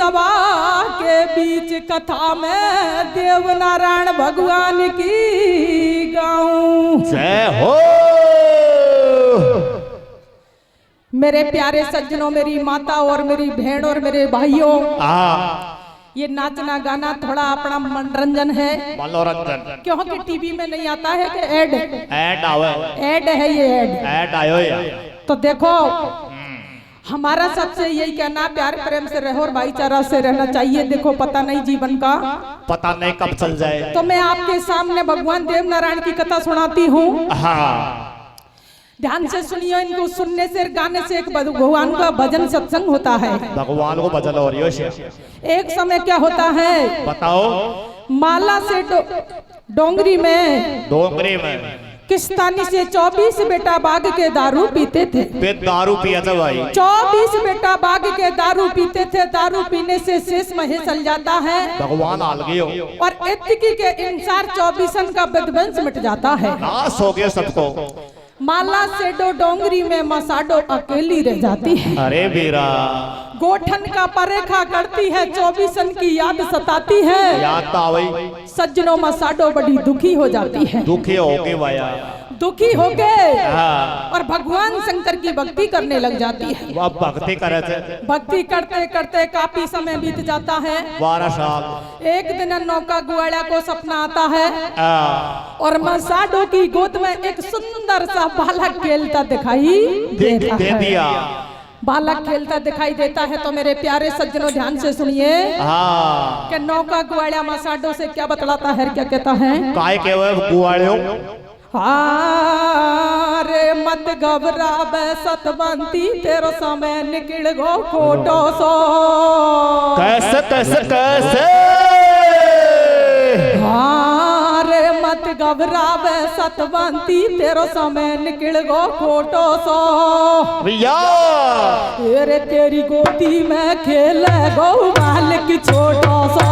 सभा के बीच कथा में देव नारायण भगवान की गाऊं। जय हो। मेरे प्यारे सज्जनों, मेरी माता और मेरी बहन और मेरे भाइयों, ये नाचना गाना थोड़ा अपना मनोरंजन है, मनोरंजन क्योंकि टीवी में नहीं आता है कि ऐड आवे, ऐड है, ये ऐड आयो या। तो देखो, हमारा सबसे यही कहना, प्यार प्रेम से रहो और भाईचारा से रहना चाहिए। देखो पता नहीं जीवन का पता नहीं कब चल जाए। तो मैं आपके सामने भगवान देव नारायण की कथा सुनाती हूँ। ध्यान से सुनिए, इनको सुनने से गाने से एक भगवान का भजन सत्संग होता है। भगवान को भजन और एक समय क्या होता है बताओ। माला से डोंगरी में किस्तानी से 24 बेटा बाग के दारू पीते थे। दारू पिया था भाई। 24 बेटा बाग के दारू पीते थे। दारू पीने से शेष महे चल जाता है, भगवान आल गए और इतकी के इंसार 24 का विध्वंस मिट जाता है। नाश हो गया सबको। माला से डोंगरी में मसाडो अकेली रह जाती है। अरे वीरा, गोठन का परेखा करती है, 24 की याद सताती है। याद तो आवई। सज्जनों, मसाडो बड़ी दुखी हो जाती है। दुखी हो गई भैया, दुखी हो गए और भगवान शंकर की भक्ति करने लग जाती है। वह भक्ति करे थे। भक्ति करते करते काफी समय बीत जाता है, 12 साल। एक दिन नौका गुआड़ा को सपना आता है और मसाडो की गोद में एक सुंदर सा बालक खेलता दिखाई देता है। बालक खेलता दिखाई देता है। तो मेरे प्यारे सज्जनों, ध्यान से सुनिए कि नौका गुआड़ा मसाडो से क्या बतलाता है, क्या कहता है। काय के गुआड़ियों, रे मत घबरा सतवंती, तेरो समय निकल गो खोटो सो। कैसे कैसे कैसे। रे मत घबरा सतवंती, तेरो समय निकल गो खोटो सो। भैया रे तेरी गोदी में खेले गो बालक छोटो सो।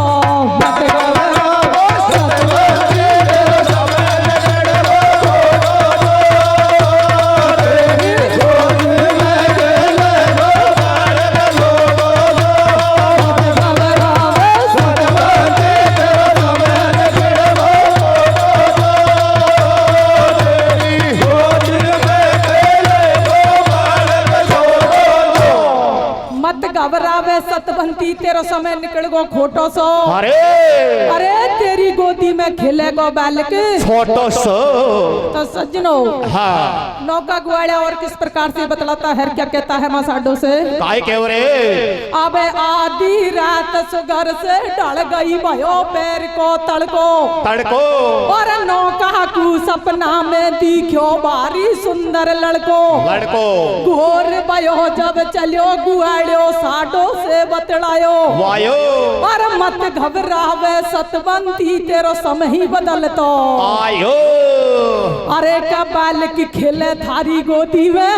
मत घबरा सतवंती, तेरो समय निकल गो खोटो सो। अरे तेरी गोदी में खेले गो बालक छोटो सो। तो सज्जनों, नौका गुआड़ा और किस प्रकार से बतलाता है, क्या कहता है मसाडो से। काय कह रे। अबे आधी रात सुगर से ढल गई भयो पैर को तड़को और नौका को सपना में दिखो भारी सुंदर लड़को घोर भयो जब चलो गुआड़ो साडो से बतलायो वायो। और मत घबरावे सतवंती, तेरो समय ही बदलतो आयो। अरे का बालक खेले थारी गोदी में,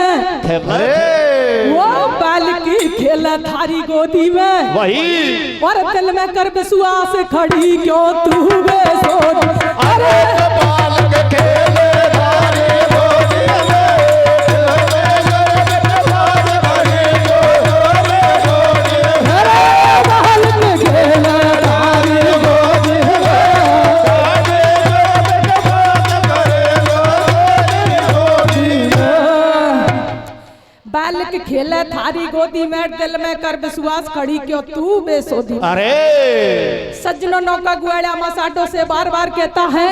वो बालक खेले थारी गोदी में वही। और दिल में कर विश्वास खड़ी क्यों तू वे सोच। अरे बालक खेले थारी गोदी में, बालक खेले थारी गोदी में, दिल में कर विश्वास खड़ी क्यों तू बेसोधी। अरे सज्जनों, नौका गुआड़ा मसाडो से बार बार कहता है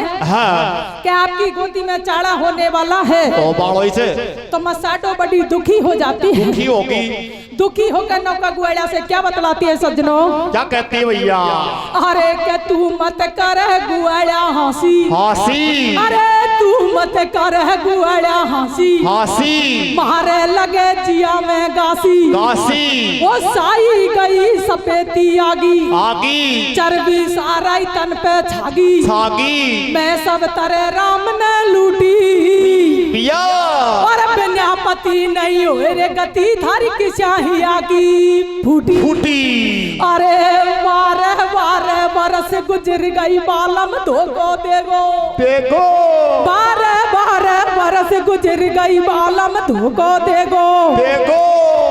कि आपकी गोदी में चाड़ा होने वाला है। तो मसाडो बड़ी दुखी हो जाती है। दुखी होकर नौका गुआड़ा से क्या बतलाती है सज्जनों, क्या कहती है भैया। अरे के तू मत कर गुआड़ा हंसी। अरे तू मत कर गुआड़ा हंसी। मारे लगे जिया में गासी वो साई गई सपेती आगी चर्बी सारा तन पे छागी मैं सब तरह राम ने लूटी और पति नहीं हो रे गति थारी की चाहिया की फूटी। अरे 12 बरस गुजर गई बालम धोको देगो 12 बरस गुजर गई बालम धोको देगो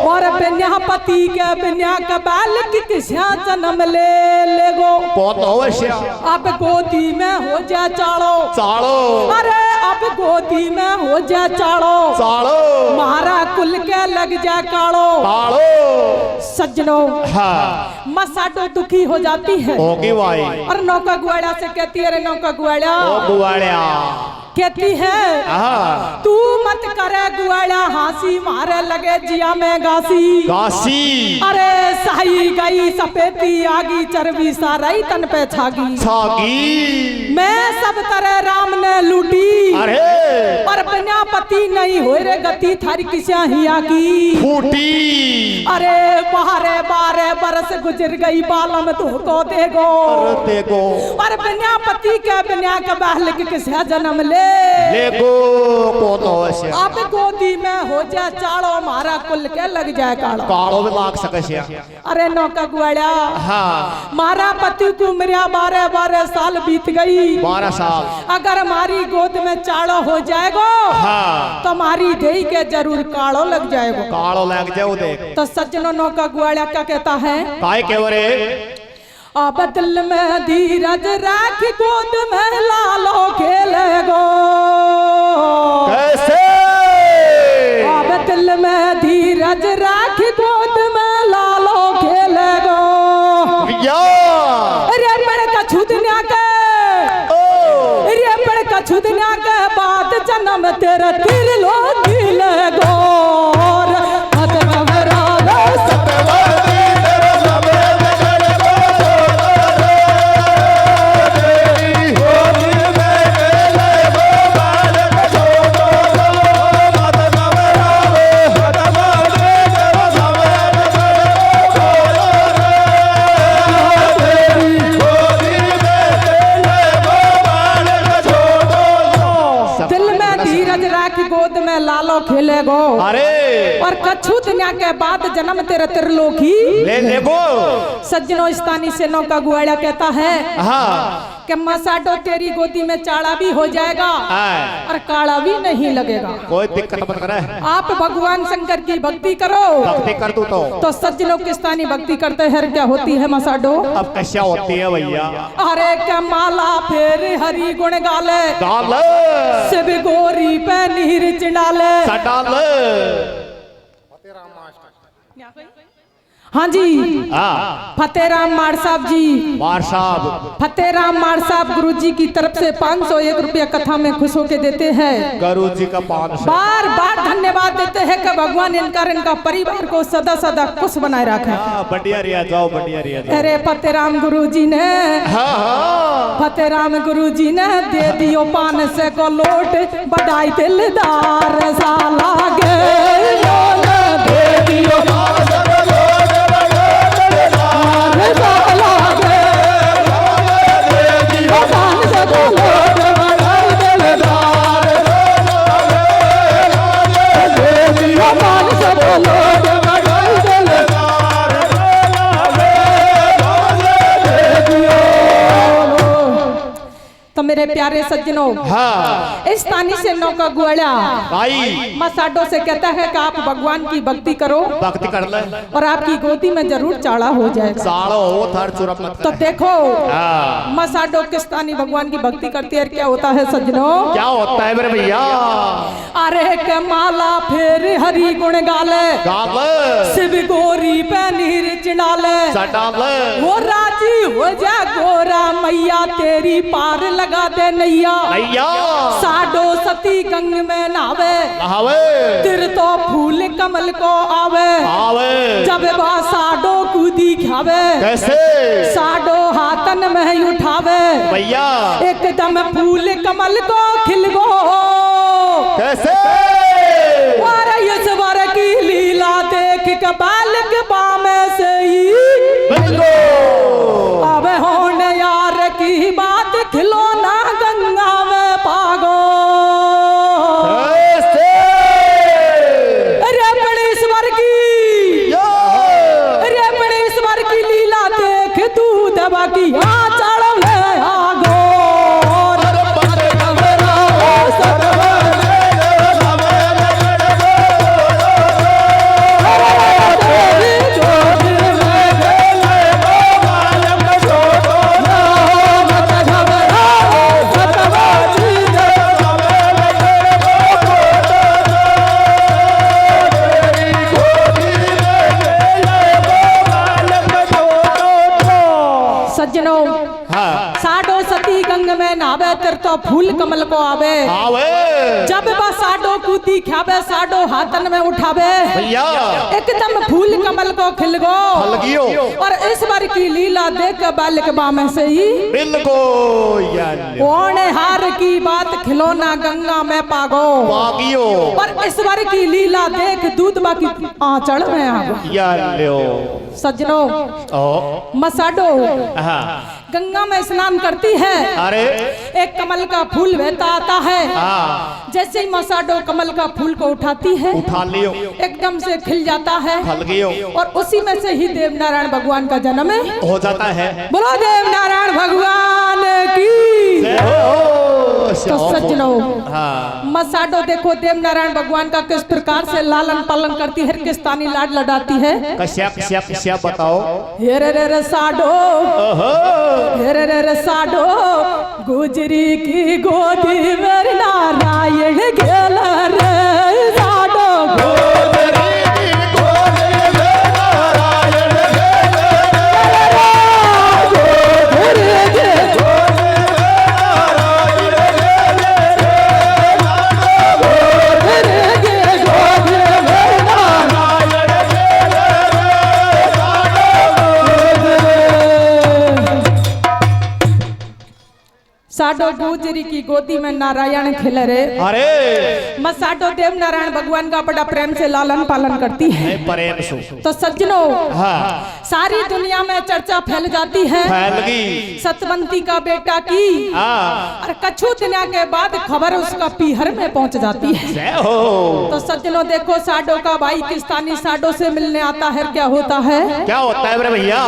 और बिन्या पति के बिन्या के बालक किस्या जन्म ले गो बहुत अवश्य अब गोदी में हो जा चाड़ो चाड़ो अरे अब गोदी में हो जा चाड़ो चाड़ो मारा कुल के लग जा काड़ो काड़ो सज्जनों हाँ मसाडो दुखी हो जाती है होगी भाई और नौका गुआड़ा से कहती है, अरे नौका गुआड़ा ओ गुआड़िया कहती है हाँ तू मत करे गुआड़ा हासी मारे लगे जिया में गासी काशी अरे सही गई सपेती आगी चरबी साराई तन पे छागी छागी मैं सब तरह राम ने लूटी अरे पर बिना पति नहीं हो रे गति थारी किस्या ही आगी फूटी अरे बारे बारे बरस गुजर गई बालम तुमको देगो देखो पर बिना पति के बिना के बहल के किस्या जन्म ले को तो अवश्य अब गोदी में हो जा चाड़ो मारा कुल के लग जाए काड़ो काड़ो में लाग सकसिया अरे नौका गुआड़ा हाँ मारा पति को मेरा 12 साल बीत गई 12 साल अगर हमारी गोद में चाड़ो हो जाएगो हाँ तो हमारी देही के जरूर काड़ो लग जाएगो काड़ो लग जाओ देख तो सज्जनों नौका गुआड़ा क्या कहता है काय के वरे अब दिल में धीरज राख गोद में लालो खेले गो कैसे अब दिल में धीरज राख गोद में लालो खेले गो या अरे बड़े का छुदन्या के अरे बड़े का छुदन्या के बाद जन्म तेरा तिर लो गिले गो गोद में लालो खेले गो अरे और कछु दुनिया के बाद जन्म तेरे त्रिलोकी ले गो सज्जनों स्थानी से नौका गुआड़ा कहता है हाँ कि मसाडो तेरी गोदी में चाड़ा भी हो जाएगा और काड़ा भी नहीं लगेगा कोई दिक्कत मत करे आप भगवान शंकर की भक्ति करो भक्ति कर दू तो सज्जनों किस्तानी भक्ति करते हैं क्या होती है मसाडो अब कैसा होती है भैया अरे क्या माला फेर हरि गुण गाले गाले शिव गोरी पे नीर चिड़ाले सटाले हाँ जी हाँ फतेहराम मार साहब जी मार साहब फतेहराम मार साहब गुरु जी की तरफ से 501 रुपया कथा में खुश होके देते हैं गुरु जी का 500 बार बार धन्यवाद देते हैं कि भगवान इनका परिवार को सदा सदा खुश बनाए रखे बढ़िया रिया जाओ बढ़िया रिया जाओ अरे फतेहराम गुरु जी ने फतेहराम गुरु जी ने दे दियो 500 को लोट बढ़ाई दिलदार सा लागे दे दियो तो मेरे प्यारे सज्जनों इस तानी से नौका गुआड़ा मसाडो से कहता है कि आप भगवान की भक्ति करो भक्ति कर ले और आपकी गोदी में जरूर चाड़ा हो जाएगा चाड़ा हो थर चुरप मत तो देखो मसाडो किस्तानी भगवान की भक्ति करती है क्या होता है सज्जनों क्या होता है मेरे भैया अरे के माला फेर हरि गुण गाले शिव गोरी पे नीर चिड़ाले वो राजी हो जा गोरा मैया तेरी पार लगा दे नैया साडो सती गंग में नहावे तिर तो फूल कमल को आवे जब बा साडो कूदी खावे कैसे साडो हाथन में उठावे भैया एकदम फूल कमल को खिल गो कैसे ईश्वर की लीला देख के बालक बामे से ही अब होने यार की बात खिलौना गंगा में पागो अरे बड़ेश्वर की लीला देख तू दबा की चढ़ ले आगो सज्जनों हाँ साडो सती गंग में नावे तिर तो फूल कमल को आवे आवे जब बस साडो कूदी खावे साडो हाथन में उठावे भैया एकदम फूल कमल को खिल गो हलगियो और इस बार की लीला देख बालिक बामे से ही दिल को यार ओने हार की बात खिलौना गंगा में पागो पागियो और इस बार की लीला देख दूध बाकी आंचल में आगो यार लो सज्जनों ओ मसाडो हाँ गंगा में स्नान करती है अरे एक कमल का फूल बहता आता है हाँ जैसे ही मसाडो कमल का फूल को उठाती है उठा लियो एकदम से खिल जाता है हलगियो और उसी में से ही देव नारायण भगवान का जन्म है हो जाता है बोलो देव नारायण भगवान की तो सज्जनों हाँ मसाडो देखो देव नारायण भगवान का किस प्रकार से लालन पालन करती है किस तानी लाड लडाती है कश्यप बताओ हे रे साडो ओहो हे रे साडो गुजरी की गोदी में नारायण गेल रे साडो साडो गुजरी की गोदी में नारायण खिल रे अरे मसाडो देव नारायण भगवान का बड़ा प्रेम से लालन पालन करती है प्रेम सो तो सज्जनों हाँ सारी दुनिया में चर्चा फैल जाती है फैल गई सतवंती का बेटा की हाँ और कछु दिन के बाद खबर उसका पीहर में पहुंच जाती है जय हो तो सज्जनों देखो साडो का भाई किस्तानी साडो से मिलने आता है क्या होता है क्या होता है मेरे भैया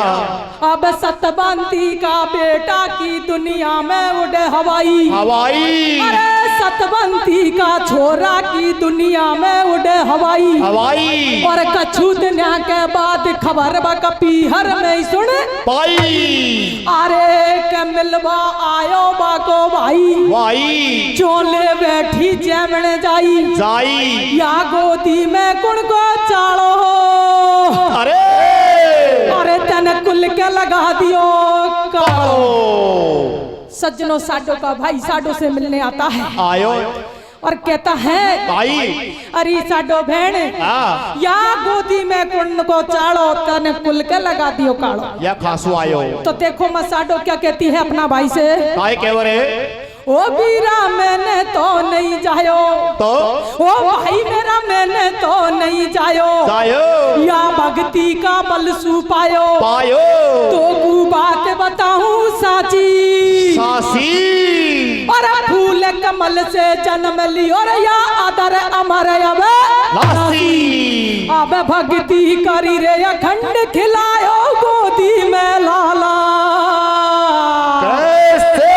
अब सतवंती का बेटा की दुनिया में उड़े हवाई हवाई अरे सतवंती का छोरा की दुनिया में उड़े हवाई हवाई और कछु दिन के बाद खबर बा पीहर में सुन पाई अरे के मिलवा आयो बाको भाई वाई चोले बैठी जमने जाई जाई या गोदी में कुण को चालो अरे अरे तन कुल के लगा दियो कालो ओ सज्जनों साडो का भाई साडो से मिलने आता है आयो और कहता है भाई अरे साडो बहन हाँ या गोदी में कुंड को चाड़ो तने कुल के लगा दियो कालो या खासू आयो तो देखो मैं साडो क्या कहती है अपना भाई से काय केवर है ओ बीरा मैंने तो नहीं जायो तो ओ भाई मेरा मैंने तो नहीं जायो जायो या भक्ति का बल सू पायो पायो तो कु बात बताऊं साची सासी और फूल कमल से जन्म लियो रे या आदर अमर अब लासी अब भक्ति करी रे अखंड खिलायो गोदी में लाला कैसे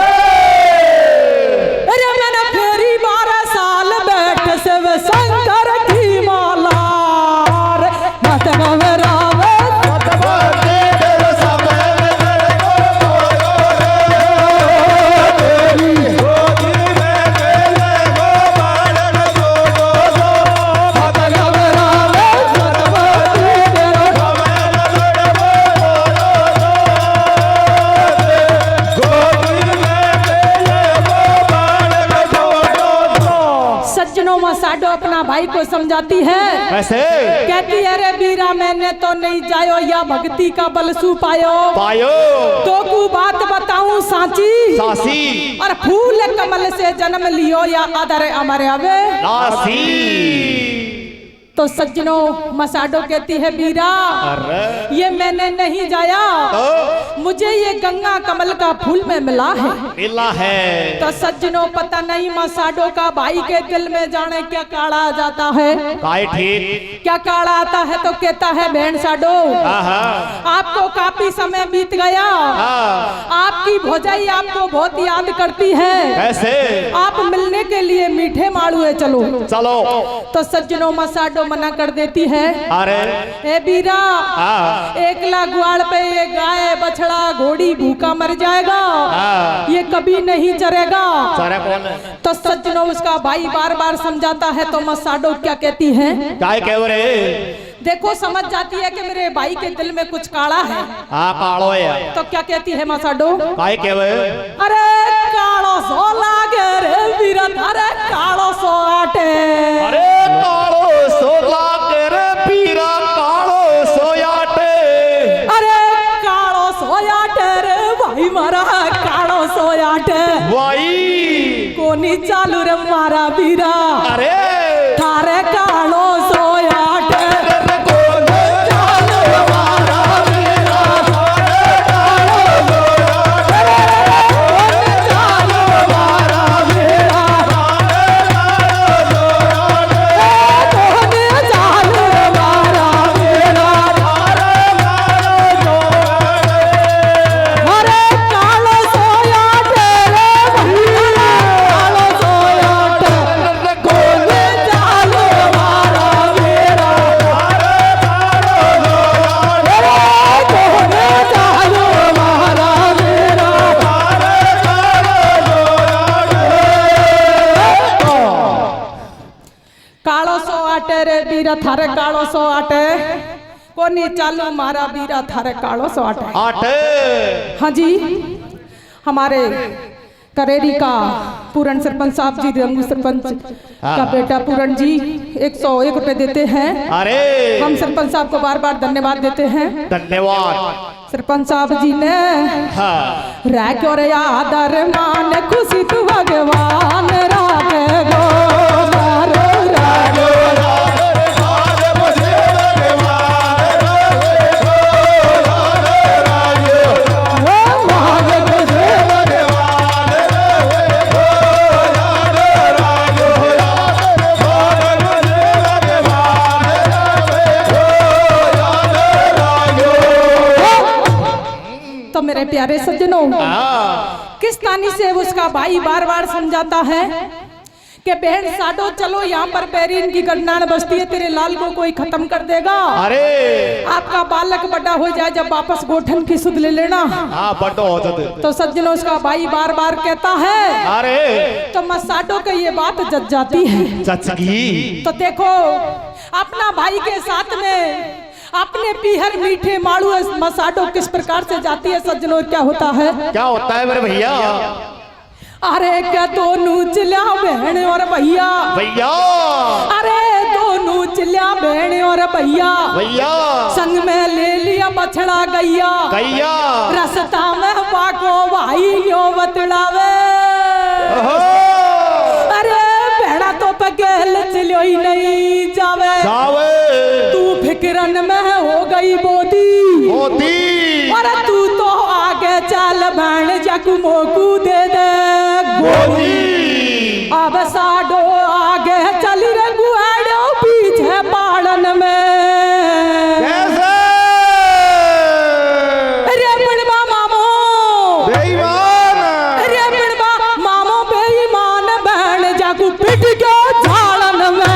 अरे मैंने फेरी 12 साल बैठ से वे शंकर की माला मत घबरावे साडो अपना भाई को समझाती है कैसे कहती है रे बीरा मैंने तो नहीं जायो या भक्ति का बल सू पायो पायो तो कु बात बताऊं साची सासी और फूल कमल से जन्म लियो या आदर अमर अवे लासी तो सज्जनों मसाडो कहती है बीरा अरे ये मैंने नहीं जाया तो मुझे ये गंगा कमल का फूल में मिला है मिला है तो सज्जनों पता नहीं मसाडो का भाई के दिल में जाने क्या काड़ा आ जाता है काय ठीक क्या काड़ा आता है तो कहता है बहन साडो आहा आपको काफी समय बीत गया हाँ आपकी भौजाई आपको बहुत याद करती है कैसे आप मिलने के लिए मीठे माड़ुए चलो चलो तो सज्जनों मसाडो मना कर देती है अरे ए बीरा हाँ एकला ग्वाल पे ये गाय बछड़ा घोड़ी भूखा मर जाएगा हाँ ये कभी नहीं चरेगा सारा कौन है तो सज्जनों उसका भाई बार बार समझाता है तो मसाडो क्या कहती है काय केवर है देखो समझ जाती है कि मेरे भाई के दिल में कुछ काला है। हाँ कालो है। तो क्या कहती है माँ साडो? काय केवे? अरे कालो सो लागे रे वीरा थारे कालो सो आटे। अरे कालो सो लागे रे पीरा कालो सो आटे। अरे कालो सो आटे रे भाई मारा कालो सो आटे। भाई कोनी चालू रे मारा वीरा। अरे थारे कालो सो आटे। थारे कालो सो आटे। कोनी चालू मारा बीरा थारे कालो सो आटे। आटे। हाँ जी, हमारे करेरी का पूरन सरपंच साहब जी, रंगू सरपंच का बेटा पूरन जी 101 रुपए देते हैं। अरे हम सरपंच साहब को बार बार धन्यवाद देते हैं। धन्यवाद। सरपंच साहब जी ने राख्यो रे आदर मान खुशी तू भगवान राखे गो मारो राजो। तो मेरे प्यारे सज्जनों, किस तानी से उसका भाई बार बार समझाता है कि बहन साडो चलो यहाँ पर बैरीन की घटना बसती है, तेरे लाल को कोई खत्म कर देगा। अरे आपका बालक बड़ा हो जाए जब वापस गोठन की सुध ले लेना। हाँ बड़ा हो जाते। तो सज्जनों उसका भाई बार बार कहता है। अरे तो मसाडो को ये बात जच जाती है। सच्ची। तो देखो अपना भाई के साथ में अपने पीहर मीठे माड़ू मसाडो किस प्रकार से जाती है सज्जनों, क्या होता है? क्या होता है मेरे भैया? अरे क्या दोनों चिल्ला बहन और भैया। भैया अरे दोनों चिल्ला बहन और भैया। भैया संग में ले लिया बछड़ा गैया। गैया रास्ता में बाको भाई न्यो बतलावे। अरे बेड़ा तो पगेल चलो ही नहीं जावे। तू फिक्रन में हो गई बोदी। और तू तो आगे चल बहन जकू मोकू दे दे गोली। अब साडो आगे चली रे गुआड़ो पीछे पालन में। अरे बड़बा मामो बेईमान। अरे बड़बा मामो बेईमान बहन जकू पिट के झाड़न में।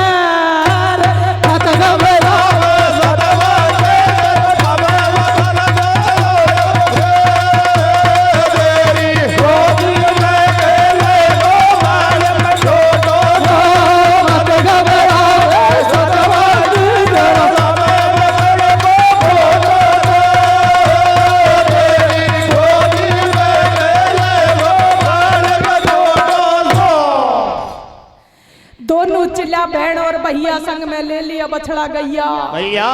बहन और भैया संग में ले लिया बछड़ा गैया। भैया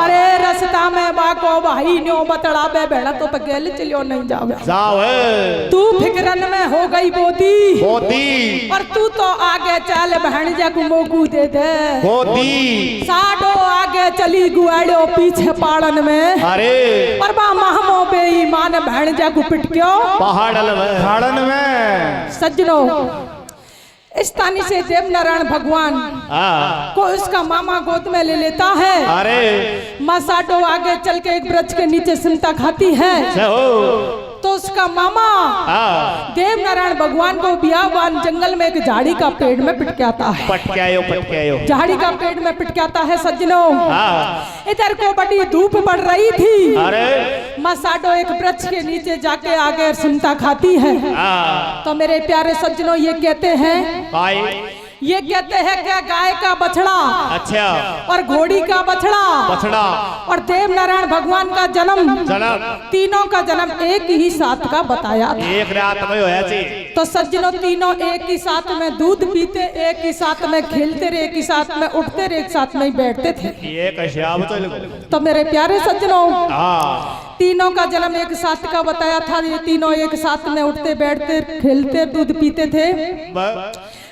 अरे रास्ता में बाको भाई न्यो बतड़ा बे बेड़ा तो पगेल चलियो नहीं जावे। तू फिक्रन में हो गई बोदी। और तू तो आगे चल बहन जकू मोकू दे दे गोदी। साडो आगे चली गुआड़ो पीछे पाड़न में। अरे पर बा महमो बेईमान बहन जकू पिटक्यो पहाड़न में। सज्जनों इस तानी से देवनारायण भगवान को उसका मामा गोद में ले लेता है। अरे मसाडो आगे चल के एक वृक्ष के नीचे सिमटा खाती है। तो उसका मामा देवनारायण भगवान को बियाबान जंगल में एक झाड़ी का पेड़ में पिटकाता है। झाड़ी का पेड़ में पिटकाता है सज्जनों। इधर को बड़ी धूप पड़ रही थी। अरे मसाडो एक वृक्ष के नीचे जाके आगे सिमटा खाती है। तो मेरे प्यारे सज्जनों ये कहते हैं ये कहते हैं कि गाय का बछड़ा अच्छा और घोड़ी का बछड़ा बछड़ा और देव नारायण भगवान का जन्म तीनों का जन्म एक ही साथ का बताया था। एक रात में होया जी। तो सज्जनों तीनों एक ही साथ में दूध पीते, एक ही साथ में खेलते रहे, एक ही साथ में उठते रहे, एक साथ में ही बैठते थे। ये कश्यप तो मेरे प्यारे सज्जनों हाँ तीनों का जन्म एक साथ का बताया था। ये तीनों एक साथ में उठते बैठते खेलते दूध पीते थे।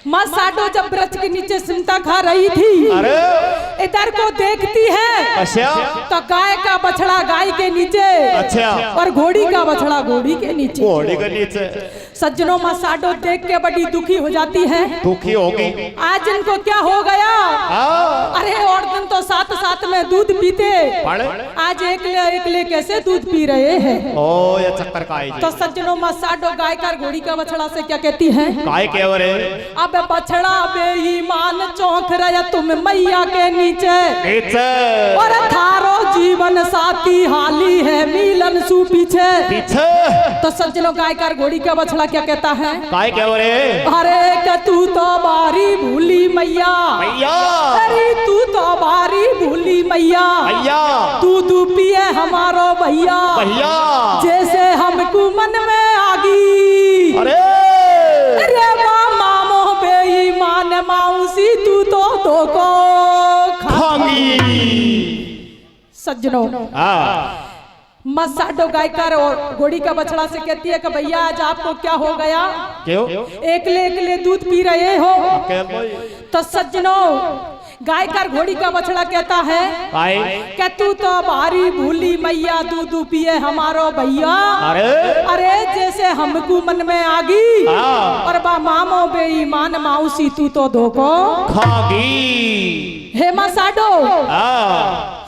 माँ साडो जब ब्रज के नीचे सिमटा खा रही थी, इधर को देखती है अच्छा तो गाय का बछड़ा गाय के नीचे अच्छा और घोड़ी का बछड़ा घोड़ी के नीचे। घोड़ी के नीचे सज्जनों माँ साडो देख के बड़ी दुखी हो जाती है। दुखी होगी आज इनको क्या हो गया? अरे और दिन तो साथ साथ में दूध पीते, आज एकले कैसे दूध पी रहे हैं? ओ ये चक्कर का है। तो सज्जनों माँ साडो गाय का घोड़ी का बछड़ा से क्या कहती है? काय कह रहे? अब बछड़ा बेईमान चौंक रहा तुम मैया के नीचे और थारो जीवन साथी हाली है मिलन सु पीछे। तो सज्जनों गाय का घोड़ी का बछड़ा क्या कहता है? काय कह रहे? अरे कि तू तो बारी भूली मैया, अरे तू तो बारी भूली मैया, तू पिए हमारो भैया जैसे हमको मन में आगी। अरे माऊसी तू तो को खागी। सज्जनों माँ साडो गायकार और घोड़ी का बछड़ा से कहती है कि भैया आज आपको क्या हो गया? क्यों एकले दूध पी रहे हो? तो सज्जनों गायकार घोड़ी का बछड़ा कहता है कि तू तो भारी भूली मैया दूध पिए हमारो भैया, अरे जैसे हमको मन में आगी और बा मामो बेईमान माऊसी तू तो धोखो खागी। हे माँ साडो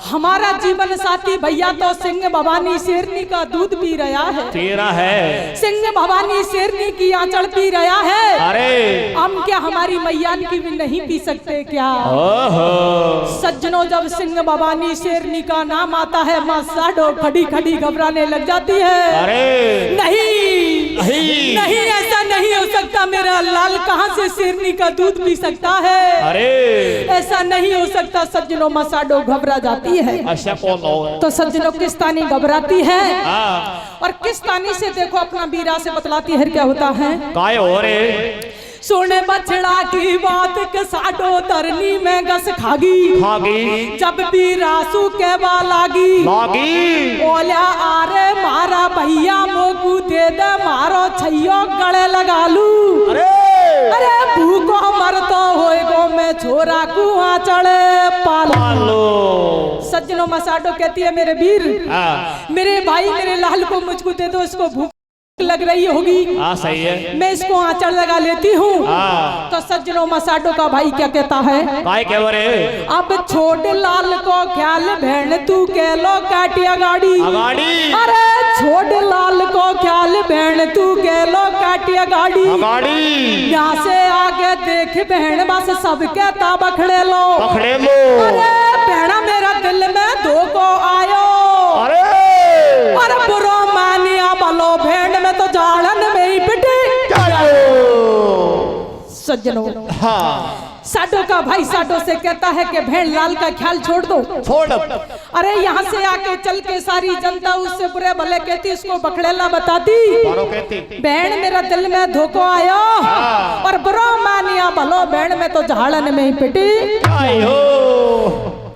हमारा जीवन साथी भैया तो सिंह भवानी शेरनी का दूध पी रहा है, तेरा है सिंह भवानी शेरनी की आंचल पी रहा है। अरे हम क्या हमारी मैया की भी नहीं पी सकते क्या? सज्जनों जब सिंह भवानी शेरनी का नाम आता है माँ साडो खड़ी खड़ी घबराने लग जाती है। अरे नहीं ऐसा नहीं हो सकता, मेरा लाल कहाँ से शेरनी का दूध पी सकता है? अरे ऐसा नहीं हो सकता। सज्जनों माँ साडो घबरा जाती है। अच्छा तो सज्जनों किस्तानी घबराती है और किस्तानी से देखो अपना बीरा से बतलाती है क्या होता है? काय हो रे सोने बछड़ा की बात के साडो तरनी में गस खागी जब बीरासू के लागी बोलिया अरे मारा भैया मोकू दे दे मारो छैयो गले लगा लू। अरे भूखो मरतो होएगो मैं छोरा कुआ चढ़े पालो। सज्जनों माँ साडो कहती है मेरे वीर मेरे भाई मेरे लाल को मुझको दे दो, इसको भूख लग रही होगी। सही है मैं इसको आंचल लगा लेती हूँ। तो सज्जनों माँ साडो का भाई क्या कहता है? काय कह रहे? अब छोड़ लाल को ख्याल भेड़ तू कह लो काटिया गाड़ी। अरे छोड़ लाल को ख्याल भेड़ तू कह लो काटिया गाड़ी। यहाँ से आगे देख बहन बस सब कहता बखड़े लो। अरे बहना मेरा दिल में धोखो आयो। अरे बुरो मानिया बलो भेड़ में तो जाड़न में ही पिटे। सज्जनों साडो का भाई साडो से कहता है कि भेड़ लाल का ख्याल छोड़ दो। अरे यहाँ से आके चल के सारी जनता उससे बुरे भले कहती उसको बखड़ेला बताती। भेड़ मेरा दिल में धोखो आयो और बुरो मानिया भलो भेड़ में तो झाड़न में ही पिटी।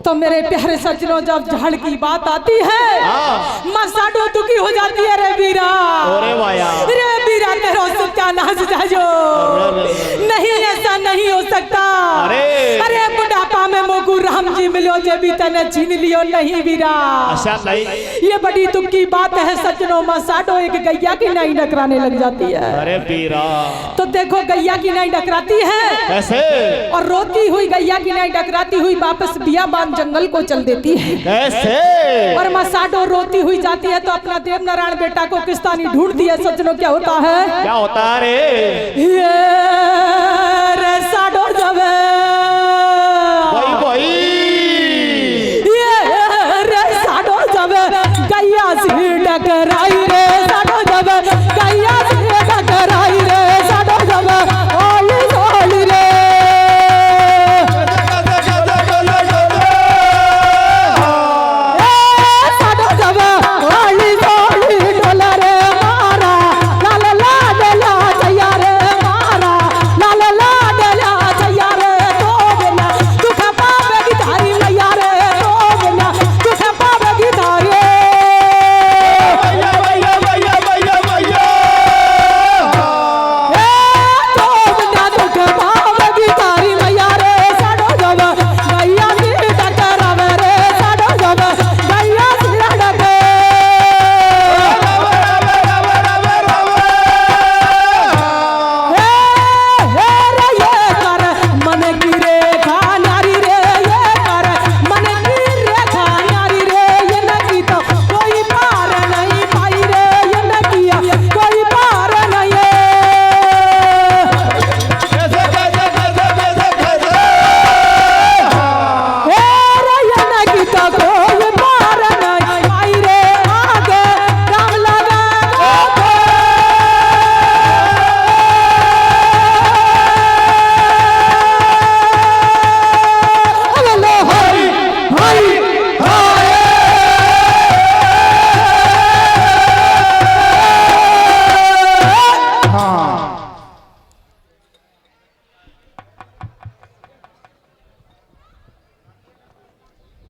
तो मेरे प्यारे सज्जनों जब झाड़ की बात आती है माँ साडो दुखी हो जाती है। रे बीरा तेरो सत्यानाश जाजो, नहीं ऐसा नहीं हो सकता। अरे बुढ़ापा में मोगू राम जी मिलो जे भी तने छीन लियो नहीं बीरा। ये बड़ी दुख की बात है सज्जनों। माँ साडो एक गैया की नाई डकराने लग जाती है। अरे बीरा तो देखो गैया की नाई डकराती है कैसे? और रोती हुई गैया की नाई डकराती हुई वापस बियाबान जंगल को चल देती है कैसे? और माँ साडो रोती हुई जाती है तो अपना देव नारायण बेटा को किस्तानी ढूंढती है। सज्जनों क्या होता है? क्या होता है रे? ये रे साडो जबे ये रे साडो जबे गैया से डकराई रे साडो जबे गैया से डकराई रे साडो जबे ओली ओली रे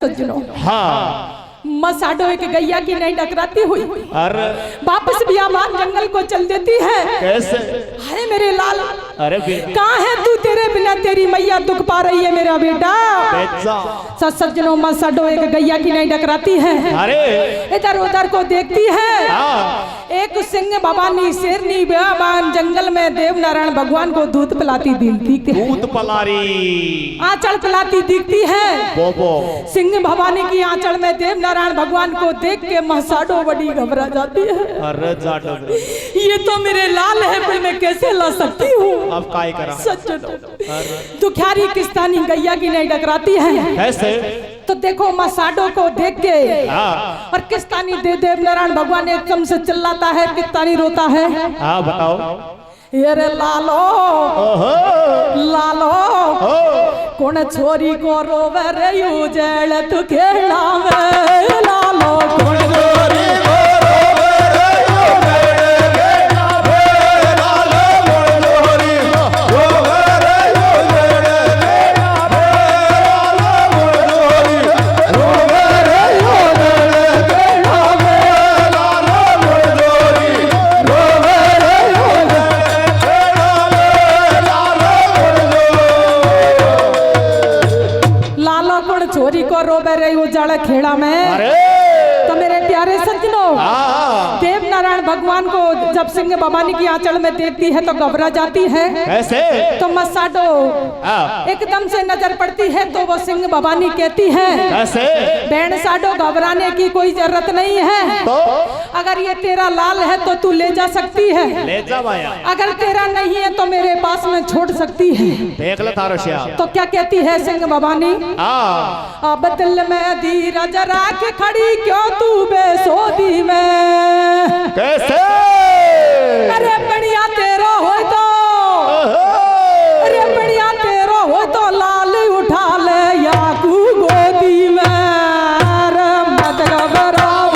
सज्जनों। हाँ मसाडो एक गैया की नहीं टकराती हुई अरे वापस बियाबान जंगल को चल देती है। कैसे? हाय मेरे लाल, अरे कहाँ है तू? तेरे बिना तेरी मैया दुख पा रही है मेरा बेटा। सज्जनों मसाडो एक गैया की नहीं टकराती है। अरे इधर उधर को देखती है। हाँ एक सिंह भवानी शेरनी बियाबान जंगल में देव नारायण भगवान को दूध पिलाती दिखती है। दूध पलारी आंचल पिलाती दिखती है। बोबो सिंह भवानी की आंचल में देव नारायण भगवान को देख के मसाडो बड़ी घबरा जाती है। अरे जाटो ये तो मेरे लाल है, फिर मैं कैसे ला सकती हूँ? अब काय करा? सज्जनों दुखियारी किस्तानी गैया की नहीं टकराती है। कैसे? तो देखो मसाडो को देख के हाँ और किस्तानी देव नारायण भगवान एकदम से चिल्लाता है, किस्तानी रोता है। हाँ बताओ। ये रे लालो लालो कौन छोरी को रोवे रे उजड़ तू खेड़ा में लालो कौन छोरी को रोवे रे उजड़ खेड़ा में लालो कौन छोरी को रोवे रे उजड़ खेड़ा में लालो कौन छोरी रोवे रे उजड़ खेड़ा में लालो कौन छोरी रोवे रे लालो कौन छोरी को रोवे रे उजाड़ खेड़ा में। अरे तो मेरे प्यारे सज्जनों देव नारायण भगवान को जब सिंह भवानी की आंचल में देखती है तो घबरा जाती है। कैसे? तो मसाडो एकदम से नजर पड़ती है तो वो सिंह भवानी कहती है कैसे? बहन साडो घबराने की कोई जरूरत नहीं है। तो अगर ये तेरा लाल है तो तू ले जा सकती है, ले जा माया। अगर तेरा नहीं है तो मेरे पास में छोड़ सकती है। देख ले थारो श्याम। तो क्या कहती है सिंह भवानी? अब दिल में धीरज रख खड़ी क्यों तू बेसोदी में। कैसे? अरे बढ़िया तेरा हो तो, अरे बढ़िया तेरा हो तो लाल उठा ले या तू गोदी में। अरे मत घबराओ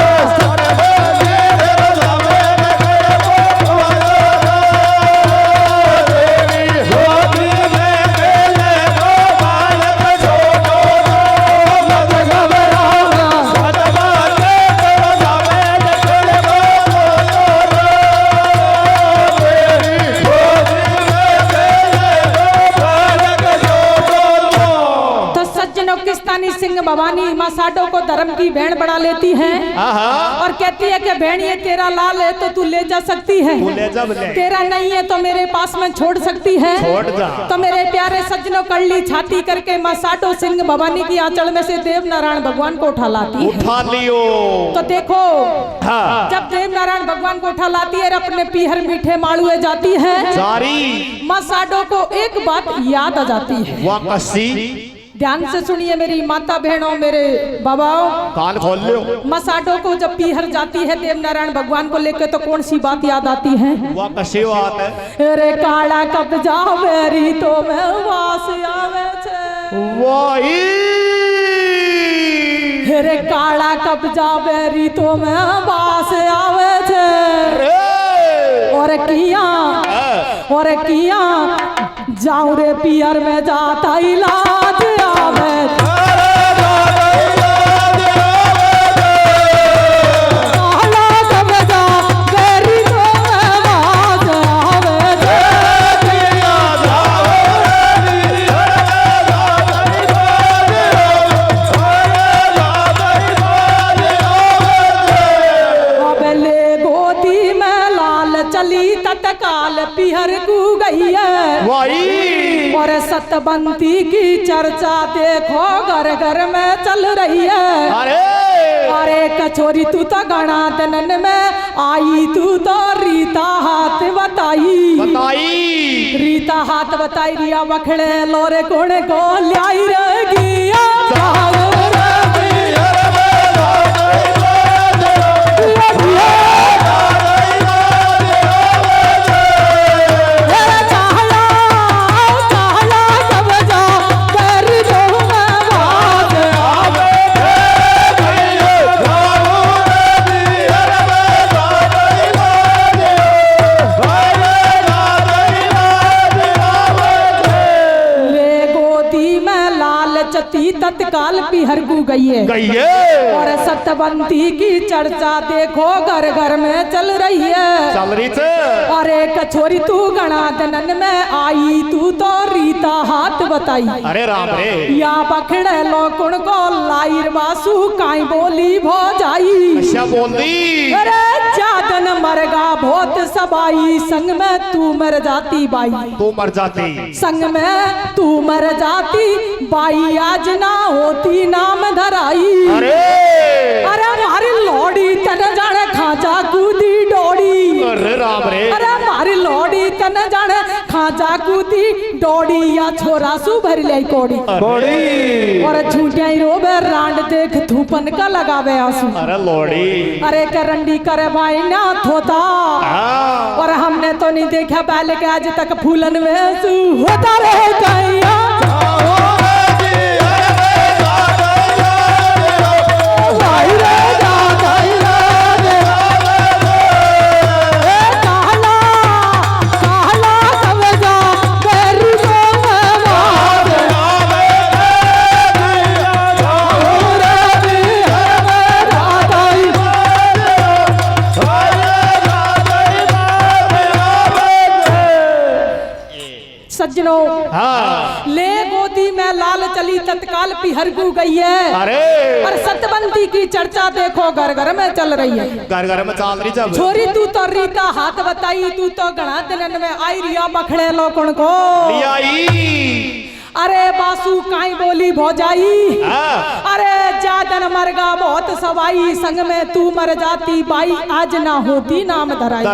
सिंह भवानी मसाडो को धर्म की बहन बना लेती है और कहती है कि बहन ये तेरा लाल है तो तू ले जा सकती है, ले जा तेरा नहीं है तो मेरे पास में छोड़ सकती है। छोड़ जा। तो मेरे प्यारे सज्जनों कड़ली छाती करके मसाडो सिंह भवानी की आंचल में से देव नारायण भगवान को उठा लाती है। उठा लियो। तो देखो जब देव नारायण भगवान को उठा लाती है अपने पीहर मीठे माड़ुए जाती है, मसाडो को एक बात याद आ जाती है। वाकसी ध्यान से सुनिए मेरी माता बहनों मेरे बाबाओं, कान खोल लो। मसाडो को जब पीहर जाती है देव नारायण भगवान को लेकर तो कौन सी बात याद आती है? वह कशी बात है? अरे काला कब जाओ मेरी तो मैं वास आवे छे। वही अरे काला कब जाओ मेरी तो मैं वास आवे छे। और किया जाऊं रे पियर में जाता इलाज आवे। तत्काल पिहर कू गई है वही। और सतबंती की चर्चा देखो घर घर में चल रही है। अरे कचोरी तू तो गणा दनन में आई, तू तो रीता हाथ बताई रीता हाथ बताई रिया बखड़े लोरे कोने को लाई रहेगी। तत्काल पिहर गु गई है और सतबंती की चर्चा देखो घर घर में चल रही है। चल रही थे। और एक छोरी तू गणा दनन में आई तू तो रीता हाथ बताई। अरे राम रे या पकड़े लो कुण को लाइर वासु काई बोली भो जाई। अच्छा बोल दी। अरे जादन मरगा बहुत सबाई संग में तू मर जाती बाई। तू मर जाती संग में तू मर जाती बाई आज ना होती नाम धराई। अरे अरे हमारी लौड़ी तन जाने खाजा कूदी डोड़ी। अरे राम रे अरे हमारी लौड़ी तन जाने खाजा कूदी डोड़ी या छोरा सु भर ले कोड़ी। और झूठिया रोबे रांड देख धूपन का लगावे आंसू। अरे लोड़ी अरे करंडी करे भाई ना होता। और हमने तो नहीं देखा पहले के आज तक फूलन में सू होता रहे कैया। सज्जनों ले गोदी में लाल चली तत्काल पिहर गु गई है। अरे और सतबंती की चर्चा देखो घर घर में चल रही है। घर घर में चल रही जब छोरी तू तो रीता हाथ बताई तू तो गणा दिनन में आई रिया बखड़े लोकन को आई। अरे बासु काई बोली भौजाई। अरे जादन मरगा बहुत सवाई संग में तू मर जाती बाई आज ना होती नाम धराई।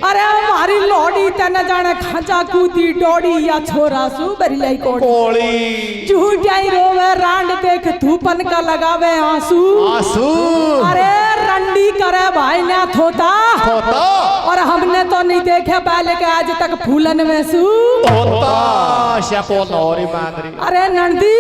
अरे हमारी लौड़ी तन जाने खाजा कूदी डोड़ी या छोरा सु बरिलाई कोड़ी। झूठाई रोवे रांड देख धूपन का लगावे आंसू। अरे रंडी करे भाई ना थोता। और हमने तो नहीं देखे पहले के आज तक फूलन में सू अरे नंदी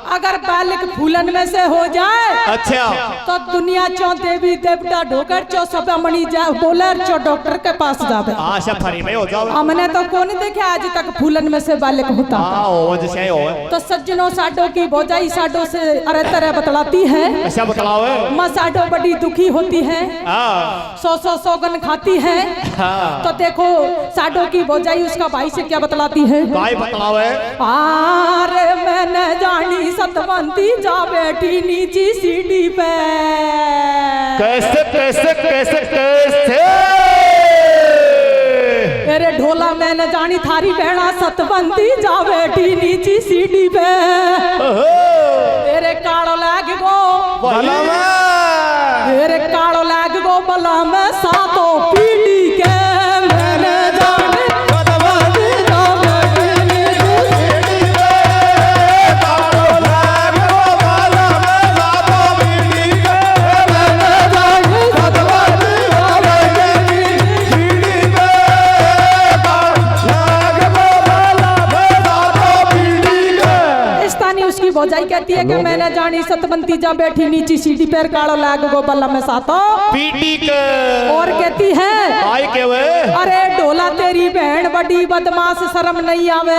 अगर बालिक फूलन में से हो जाए अच्छा तो दुनिया चो देवी देवता ढोकर चो सब मणि जा बोलर चो डॉक्टर के पास जावे। आशा फरी में हो जाओ। हमने तो कौन देखे आज तक फूलन में से बालिक होता। तो सज्जनों साडो की भौजाई साडो से अरे तरह बतलाती है। अच्छा बतलाओ। माँ साडो बड़ी दुखी होती है। 100 सौगन खाती है। तो देखो साडो की भौजाई उसका भाई से क्या बतलाती है। भाई बतलावे। अरे मैंने जानी सतवंती जा बैठी नीची सीढ़ी पे। कैसे कैसे कैसे कैसे अरे ढोला मैंने जानी थारी बहना सतवंती जा बैठी नीची सीढ़ी पे। अरे कालो लाग गो अरे कालो लाग गो बला में सातों पीढ़ी के मैंने जानी भौजाई कहती है कि मैंने जानी सतबंती जा बैठी नीची सीढ़ी पर कालो लाग गो बल्ला में सातो पीटी के। और कहती है आई के वे अरे ढोला तेरी बहन बड़ी बदमाश शर्म नहीं आवे।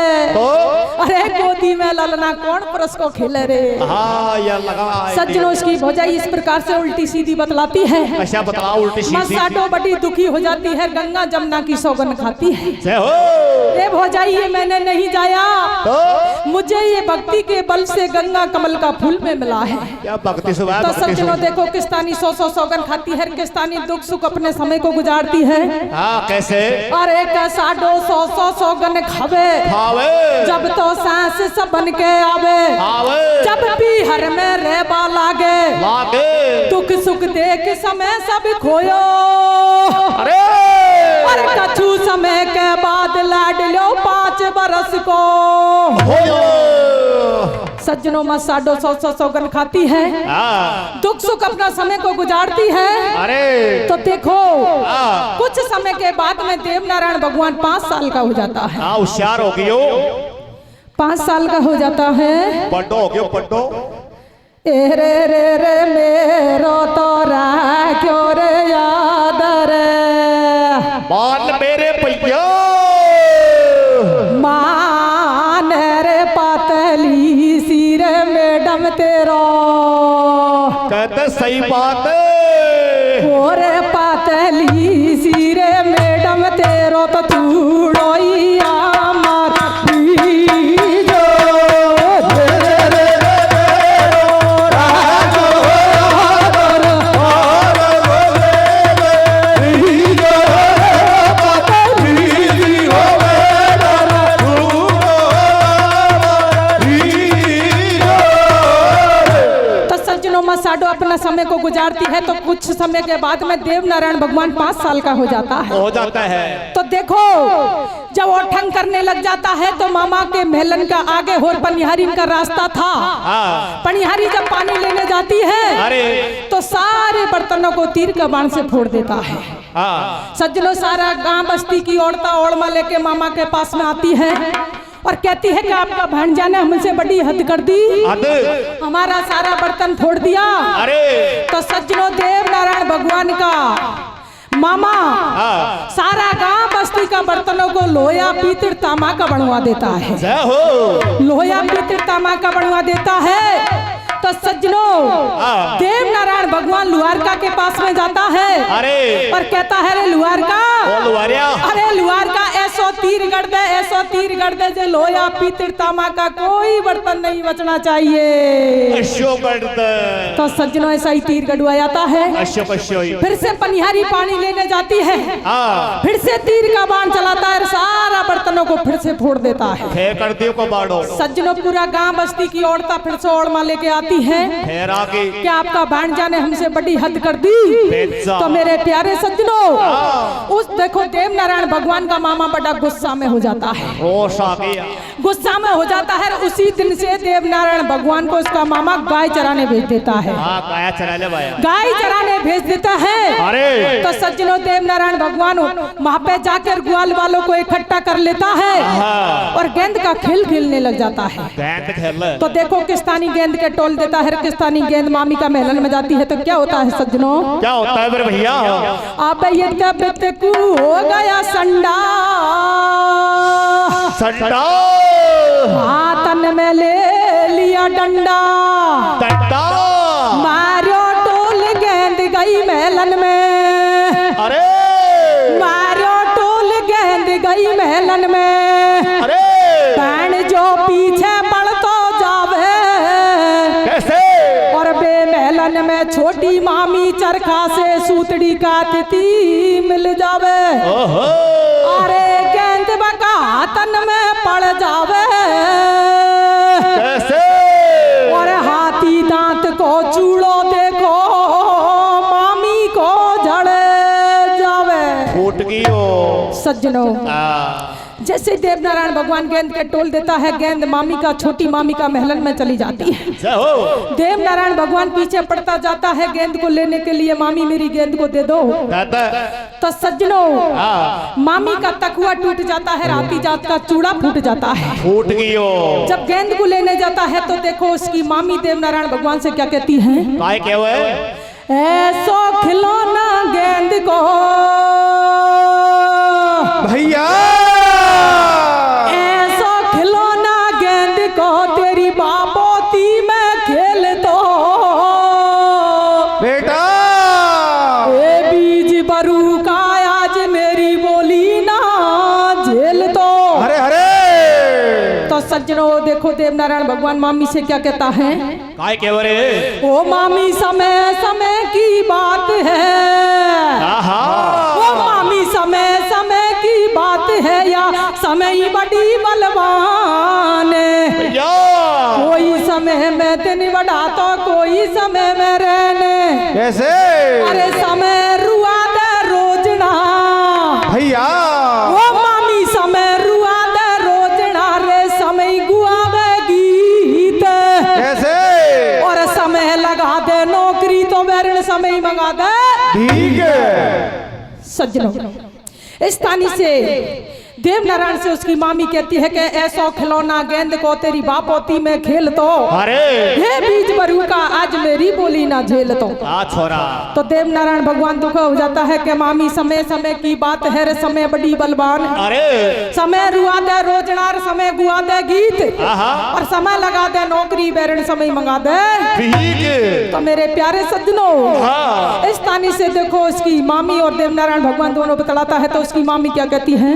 अरे गोदी में ललना कौन परस को खेले रे। सज्जनों इसकी भौजाई इस प्रकार से उल्टी सीधी बतलाती है। अच्छा बतलाओ उल्टी सीधी। साडो बड़ी दुखी हो जाती है गंगा जमुना की सौगन खाती है। ये भौजाई ये मैंने नहीं जाया मुझे ये भक्ति के बल से गंगा कमल का फूल में मिला है। क्या भक्ति सुबह। तो सज्जनों देखो किस्तानी 100 सौगन खाती है। किस्तानी दुख सुख अपने समय को गुजारती है। कैसे। अरे कैसा 200 सौगन खावे जब तो सांस सब बन के आवे। जब भी हर में रेबा लागे दुख सुख देख समय सब खोयो। अरे कछु समय के बाद लाड लो 5 बरस को। सज्जनों में 150 सौगन खाती है। दुख सुख अपना समय को गुजारती है। अरे तो देखो कुछ समय के बाद में देवनारायण भगवान 5 साल का हो जाता है। होशियार हो गयो। 5 साल का हो जाता है। बड्डो हो गयो बड्डो। ए रे रे रे मेरो तो क्यों रे याद रे मान मेरे भैया मान रे पातली सिरे सही बात और पातली सिरे मैडम तेरो तो चूड़ोइया मार जो साडो अपना समय को गुजारती है तो कुछ समय के बाद में देव नारायण भगवान 5 साल का हो जाता है। तो देखो जब वो ठंग करने लग जाता है तो मामा के मेलन का आगे और पनिहारी का रास्ता था। पनिहारी जब पानी लेने जाती है तो सारे बर्तनों को तीर का बाण से फोड़ देता है। सज्जनों सारा गांव बस्ती की औरता ओढ़मा लेके मामा के पास में आती है और कहती है कि आपका भांजा ने हमसे बड़ी हद कर दी, हमारा सारा बर्तन फोड़ दिया। तो सज्जनों देव नारायण भगवान का मामा सारा गांव बस्ती का बर्तनों को लोया पीतल तांबा का बनवा देता है। लोया पीतल तांबा का बनवा देता है। तो सज्जनों देव नारायण भगवान लुहारका के पास में जाता है और कहता है रे लुहारका, अरे लुहारका ऐसो तीर गड़ दे जे लोया पीतल तांबा का कोई बर्तन नहीं बचना चाहिए। तो सज्जनों ऐसा ही तीर गड़वा जाता है। फिर से पनिहारी पानी लेने जाती है, फिर से तीर का बाण चलाता है, सारा बर्तनों को फिर से फोड़ देता है। सज्जनों पूरा गांव बस्ती की औरता फिर से ओढ़मा लेके आती है क्या आपका भांजा ने हमसे बड़ी हद कर दी। तो मेरे प्यारे सज्जनों उस देखो देव नारायण भगवान का मामा बड़ा गुस्सा में हो जाता है। गुस्सा में हो जाता है। उसी दिन से देव नारायण भगवान को उसका मामा गाय चराने भेज देता है। गाय चराने भेज देता है। तो सज्जनों देव नारायण भगवान वहां पे जाकर ग्वाल वालों को इकट्ठा कर लेता है और गेंद का खेल खेलने लग जाता है। तो देखो किस्तानी गेंद के टोल देता है। किस्तानी गेंद मामी का महलन में जाती है तो क्या होता है सज्जनों, क्या होता है भैया? अब ये तब हो गया संडा हाथन में ले लिया डंडा, मारो टोल गेंद गई महलन में, मारो टोल गेंद गई महलन में, बहन जो पीछे बढ़ तो जावे और बे महलन में छोटी मामी चरखा से सूतड़ी का तिथि मिल जावे। अरे गेंद बका हाथन में पड़ जावे और हाथी दांत को चूड़ो देखो मामी को झड़े जावे। फूट गई हो सज्जनों जैसे देव नारायण भगवान गेंद के टोल देता है, गेंद मामी का छोटी मामी का महलन में चली जाती है। देव नारायण भगवान पीछे पड़ता जाता है गेंद को लेने के लिए, मामी मेरी गेंद को दे दो। तो सज्जनों मामी का तकुआ टूट जाता है, राती जात का चूड़ा फूट जाता है। फूट गई हो। जब गेंद को लेने जाता है तो देखो उसकी मामी देव नारायण भगवान से क्या कहती है, ऐसो खिलौना गेंद को भैया सज्जनों देखो देव नारायण भगवान मामी से क्या कहता है, काय कह रहे? ओ मामी समय समय की बात है, ओ मामी समय समय की बात है या समय बड़ी बलवान है, कोई समय में दिन बढ़ा तो कोई समय में रहने कैसे। अरे समय रुआ दे रोजना भैया, ओ मामी समय रुआ दे रोजना रे समय गुआवे गीत कैसे, और समय लगा दे नौकरी तो वैरण समय मंगा दे। ठीक है सज्जनों इस तानी से देव नारायण से उसकी मामी कहती है कि ऐसा खिलौना गेंद को तेरी बापोती में खेल तो, अरे हे बीज बरू का आज मेरी बोली ना झेल तो। छोरा तो देव नारायण भगवान दुख हो जाता है कि मामी समय समय की बात है रे, समय बड़ी बलवान। अरे समय रुआ दे रोजनार, समय गुआ दे गीत, और समय लगा दे नौकरी बैरण समय मंगा दे। तो मेरे प्यारे सज्जनों, इस तानी से देखो उसकी मामी और देव नारायण भगवान दोनों बतलाता है। तो उसकी मामी क्या कहती है?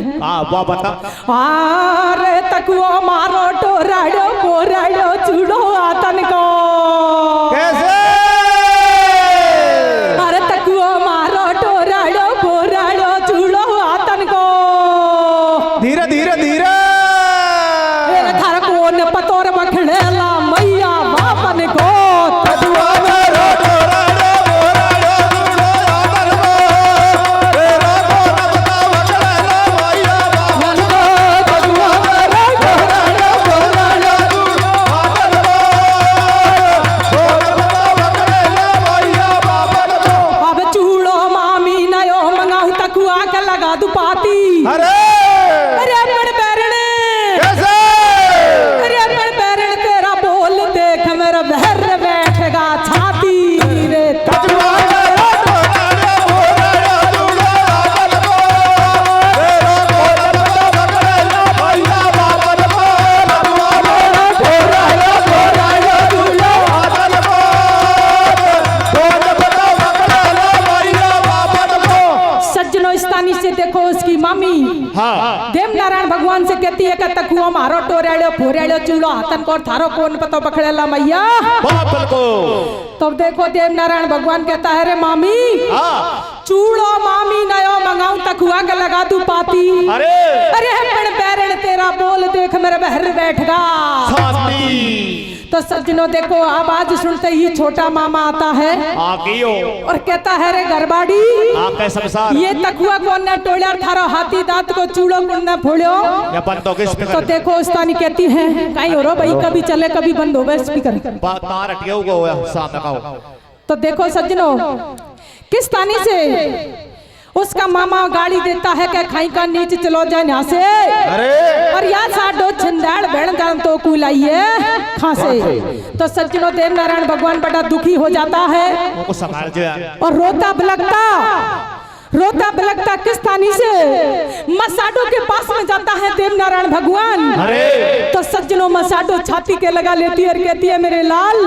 बता। अरे तकुआ मारो टोराड़ो पोराड़ो चूड़ो आतन को। कैसे? अरे तकुआ मारो टोराड़ो पोराड़ो चूड़ो आतन को। धीरे धीरे धीरे थार कोन पतोर बखड़ेला मैया बापन को। तकुआ मारो टोराड़ो पोराड़ो चूड़ो आतन को। तेरा कोन पता बखड़ेला मैया बापन को। तकुआ मारो टोराड़ो पोराड़ो चूड़ो आतन को। कोन पता बखड़ेला मैया बापन को। अब चूड़ो मामी नयो मंगाऊ तकुआ के लगा दू पाती। अरे अरे अपन बैरण, कैसे? अरे अपन बैरण तेरा बोल देख मेरा बहर बैठेगा छाती रे। तकुआ मारो टोराड़ो पोराड़ो चूड़ो आतन को। तेरा कोन पता बखड़ेला मैया बापन को। तकुआ मारो टोराड़ो पोराड़ो चूड़ो आतन को। कोन पता बखड़ेला मैया बापन को। सज्जनों, इस तानी से देखो उसकी मामी देव नारायण भगवान से कहती है कि तकुआ मारो टोराड़ो फोराड़ो चूड़ो हाथन को, थारो कौन पतो पकड़ेला मैया बापन को। तो देखो देव नारायण भगवान कहता है रे मामी, चूड़ो मामी नयो मंगाऊ तकुआ के लगा दू पाती। अरे अरे अपन बैरण तेरा बोल देख मेरे बहर बैठगा छाती। तो सज्जनों देखो, आवाज सुनते ही छोटा मामा आता है आगियो और कहता है रे गरबाड़ी, आके संसार ये तकुआ कौन ने टोड़ा थारो हाथी दांत को चूड़ो कौन ने फोड़ो। या बंद तो किस तो देखो उस्तानी कहती है कहीं हो रो भाई, कभी चले कभी बंद हो गए स्पीकर। बात तार अटके होगा होया साथ लगाओ। तो देखो सज्जनों, किस तानी से उसका मामा गाड़ी देता है कि खाई का नीचे चलो जाए यहाँ से। अरे और यहाँ साडो छिंदाड़ भेड़ जान तो कुलाइए खासे। तो सज्जनों देव नारायण भगवान बड़ा दुखी हो जाता है उनको संभाल जो है और रोता बिलखता किस तानी से मसाडो के पास में जाता है देव नारायण भगवान। अरे तो सज्जनों मसाडो छाती के लगा लेती है और कहती है मेरे लाल,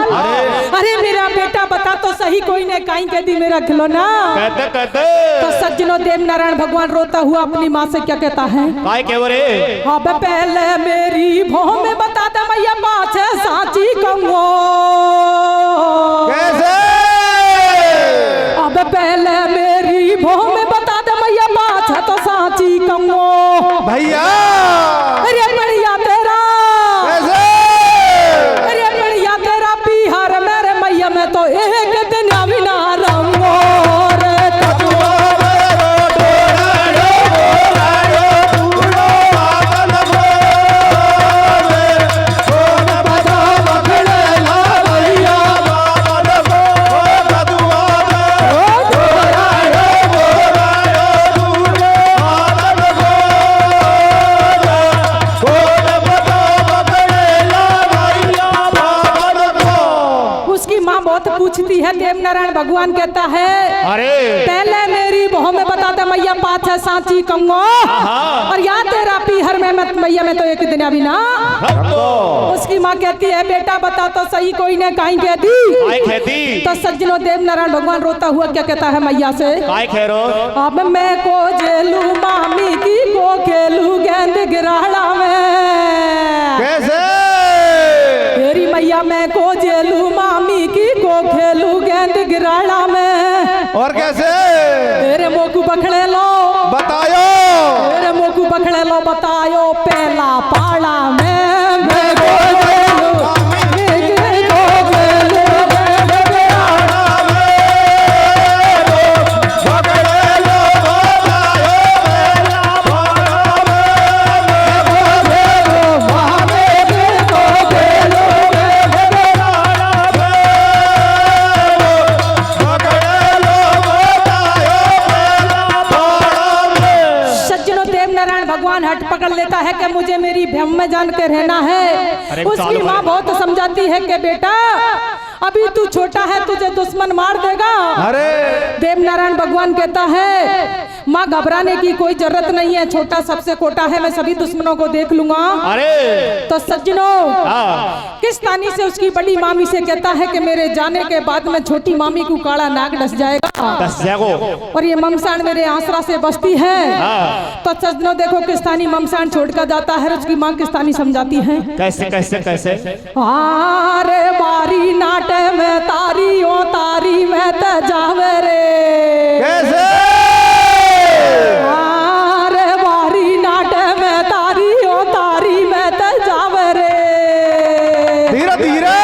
अरे मेरा बेटा बता तो सही, कोई ने काई कह दी मेरा खिलौना। कहते तो सज्जनों देव नारायण भगवान रोता हुआ अपनी माँ से क्या कहता है? काय कह रे? अब पहले मेरी भों में बता दे मैया पाछे साची कहूँ। कैसे? अब पहले मेरी भों में बता दे मैया पाछे तो साची कहूँ। भैया अरे बढ़िया तेरा, कैसे? अरे बढ़िया तेरा बिहार मेरे मैया में तो एक दिन अभी ना रहूंगा रे। तकुआ मारो टोराड़ो पोराड़ो चूड़ो आतन को। कोन पता बखड़ेला मैया बापन को। तकुआ मारो टोराड़ो पोराड़ो चूड़ो आतन को। कोन पता बखड़ेला मैया बापन को। उसकी माँ बहुत पूछती है, देव नारायण भगवान कहता है अरे पहले मेरी बहू में बता दे मैया पाछे सांची कहूँ। और यहाँ तेरा पीहर में मैया में तो एक दिन अभी ना। उसकी माँ कहती है बेटा बता तो सही, कोई ने काई कह दी। काय खेती तो सज्जनों देव नारायण भगवान रोता हुआ क्या कहता है मैया से? काय खेरो? अब मैं को जेलू मामी की को खेलू गेंद गिराड़ा में। कैसे? तेरी मैया मैं को जेलू मामी की को खेलू गेंद गिराड़ा में। और कैसे? तेरे मोकू बखड़े लो बतायो। तेरे मोकू बखड़े लो बतायो पहला पाड़ा में मैं को जेलू मामी की को खेलू गेंद गिराड़ा पकड़े लो बतायो पहला पाड़ा में। मामी की को खेलू गेंद गिराड़ा पकड़े लो बतायो पहला पाड़ा में। सज्जनों देव नारायण भगवान हट पकड़ लेता है कि मुझे मेरी भ्रम में जान के रहना है। उसकी माँ बहुत समझाती है कि बेटा अभी तू छोटा है, तुझे दुश्मन मार देगा। अरे देव नारायण भगवान कहता है माँ घबराने की कोई जरूरत नहीं है, छोटा सबसे कोटा है, मैं सभी दुश्मनों को देख लूंगा। अरे तो सज्जनों किस्तानी से उसकी बड़ी मामी से कहता है कि मेरे जाने के बाद में छोटी मामी को काला नाग डस जाएगा और ये ममसान मेरे आसरा से बसती है। तो सज्जनों देखो किस्तानी ममसान छोड़कर जाता है, उसकी माँ किस्तानी समझाती है कैसे कैसे कैसे। अरे बारी नाटे में तारी ओ तारी में त जावे रे कैसे। अरे बारी नाटे में तारी ओ तारी में त जावे रे। धीरे धीरे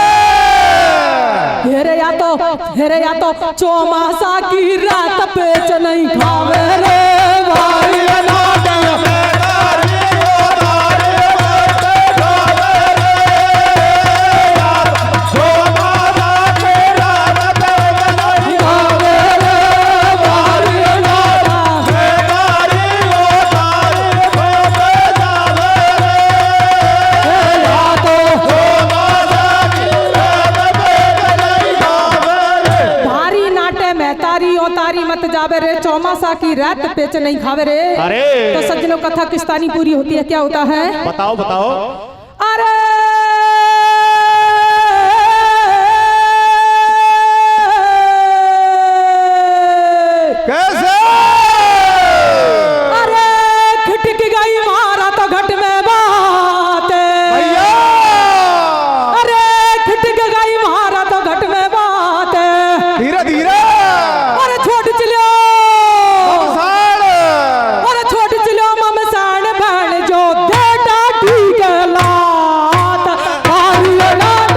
हेरे या तो चौमासा की रात पेच नहीं खावे रे भाई नाटे में तारी ओ तारी में त जावे रे। चौमासा की रात पेच नहीं खावे रे भाई नाटे में तारी ओ तारी में त जावे रे। या तो चौमासा की रात पेच नहीं खावे रे। भारी नाटे में तारी ओ तारी मत जावे रे, चौमासा की रात पेच नहीं खावे रे। अरे तो सज्जनों कथा किस्तानी पूरी होती है, क्या होता है? बताओ बताओ। अरे कैसे। अरे खिटक गई मारा तो घट में बात। भैया अरे खिटक गई मारा तो घट में बात। धीरे धीरे। अरे छोट चलो अरे छोट चलो ममसान बहन जो बेटा ठीक लात भारी नाट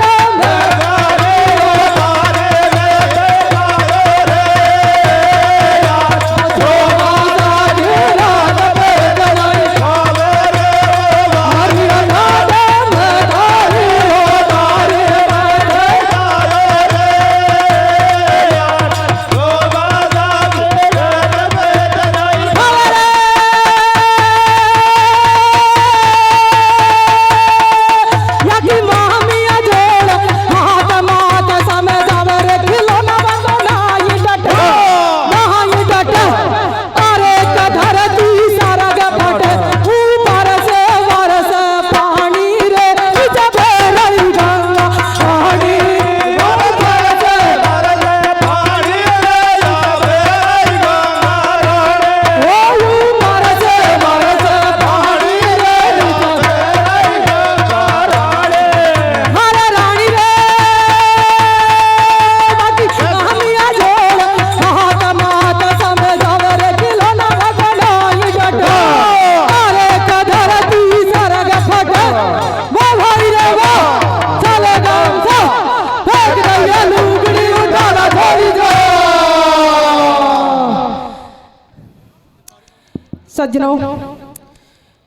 सज्जनों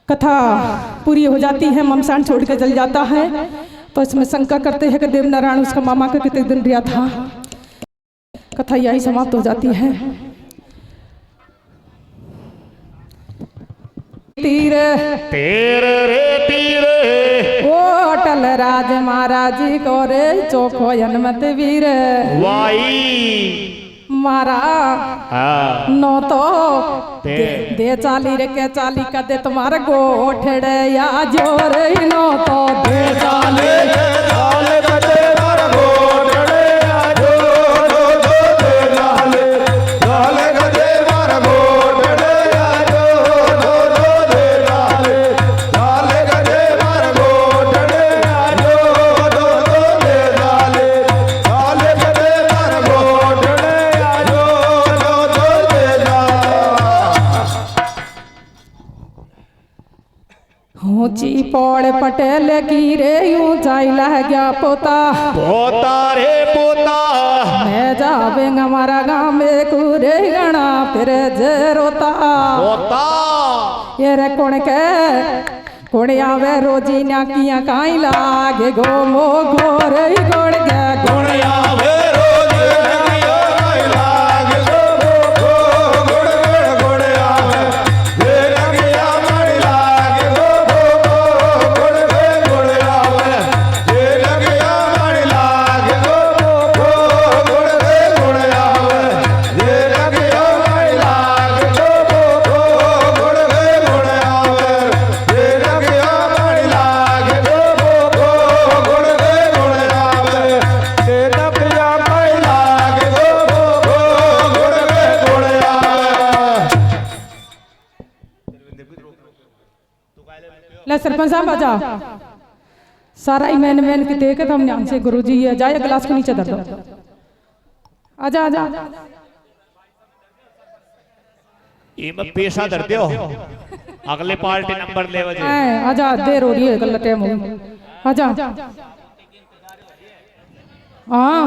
कथा पूरी हो जाती है, ममसान छोड़ के चल जाता है। तो इसमें शंका करते हैं कि देव नारायण उसका मामा का कितने दिन रिया था। कथा यही समाप्त हो जाती है। तीर तेरे रे तीरे ओ अटल राज महाराज को रे चोखो जनमत वीर वाई मारा हाँ नो तो ते दे चाली रे के चाली का दे तुम्हारा गोठड़े या जोर नो तो दे चाली लाले बटे मार गोटड़े आजो दो दो दे लाले लाले गजे मार गोटड़े आजो दो दो दे लाले लाले गजे मार गोटड़े आजो दो दो दे लाले लाले गजे मार गोटड़े आजो दो दो दे लाले। ऊंची पौड़ पटेल की रे यूं जाइला है गया पोता पोता रे पोता मैं जावेंगा हमारा गाँव में कूरे गणा फिर जे रोता पोता ये रे कौन आवे रोजी ना किया काई लागे गो मो घोर गोड़ गया गुण आवे रोज नगियो काई लाग गो गो गुण गुण गुण आवे ये नगिया मण लाग ले सरपंच साहब आजा सारा ही मैन की देखे तो हमने हमसे गुरु जी है जाए गिलास को नीचे धर दो आजा आजा ये मैं पेशा धर दियो अगले पार्टी नंबर ले वजह आजा देर हो रही है गलत टाइम हो आजा हाँ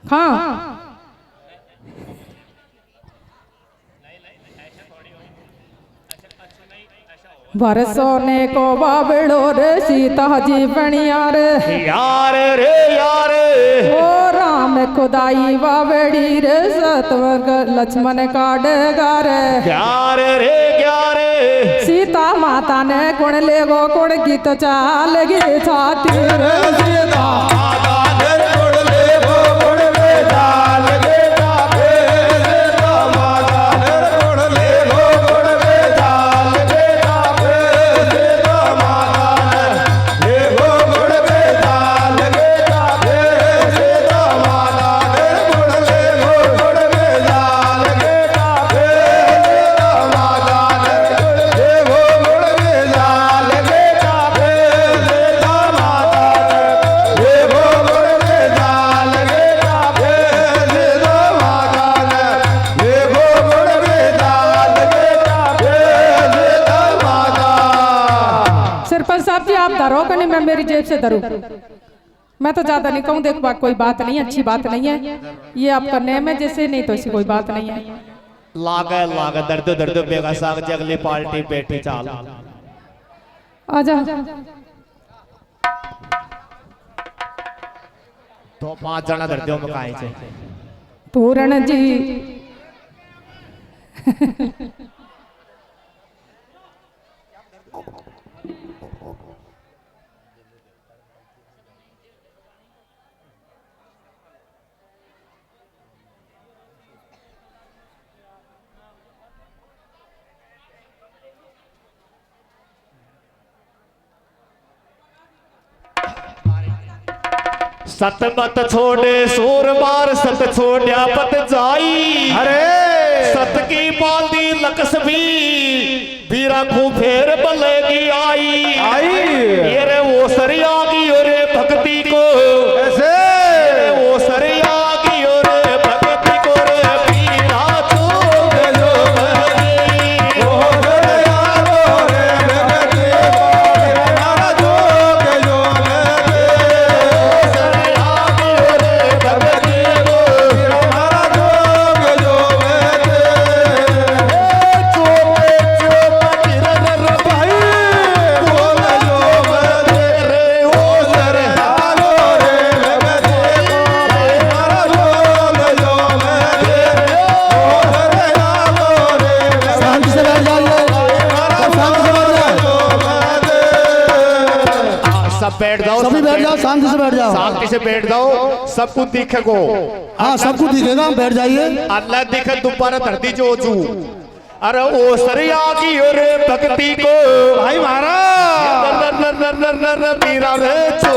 हाँ बरसोने को बाबड़ो रे सीता जी बनिया रे यार रे यार ओ राम खुदाई बाबड़ी रे सतवर लक्ष्मण काटेगा रे यार रे यार सीता माता ने गुण ले गो गुण गीत चाल गे छाती रे सीता माता ने गुण ले गो गुण में चाल गे छाती सीता माता ने गुण ले गो गुण में चाल गे छाती सीता माता ने ले गो गुण में चाल गे छाती सीता माता ने गुण ले गो गुण में चाल गे छाती सीता माता ने ले गो गुण में चाल गे छाती सीता माता ने ले गो गुण में चाल गे छाती सीता माता ने ले गो गुण में चाल गे छाती सीता माता। सरपंच साहब जी आप धरो कि नहीं मैं मेरी जेब से धरूं मैं तो ज्यादा नहीं कहूँ देखो कोई बात नहीं अच्छी बात नहीं है ये आपका नेम है जैसे नहीं तो ऐसी कोई बात नहीं है लागे दर्द दर्द बेगा साग जगली पार्टी बैठी चाल आजा तो 5 जना दर्द में काहे छे पूरण जी सत मत छोड़े सूर मार सत छोड़या पत जाई अरे सत की बाल्दी लक्ष्मी बीरा को फेर बलेगी आई ये रे वो सरिया की ओरे भक्ति को ऐसे वो सरिया की ओरे भक्ति को रे बीरा को जो बलेगी वो सरिया को रे भक्ति को बीरा जो बलेगी बैठ जाओ सभी बैठ जाओ शांति से बैठ जाओ शांति से बैठ जाओ सब कुछ दिखेगो हाँ सब कुछ दिखेगा बैठ जाइए अल्लाह दिखे दोबारा धरती जो जू अरे ओ सरिया की ओरे भक्ति को भाई महाराज मीरा रे चो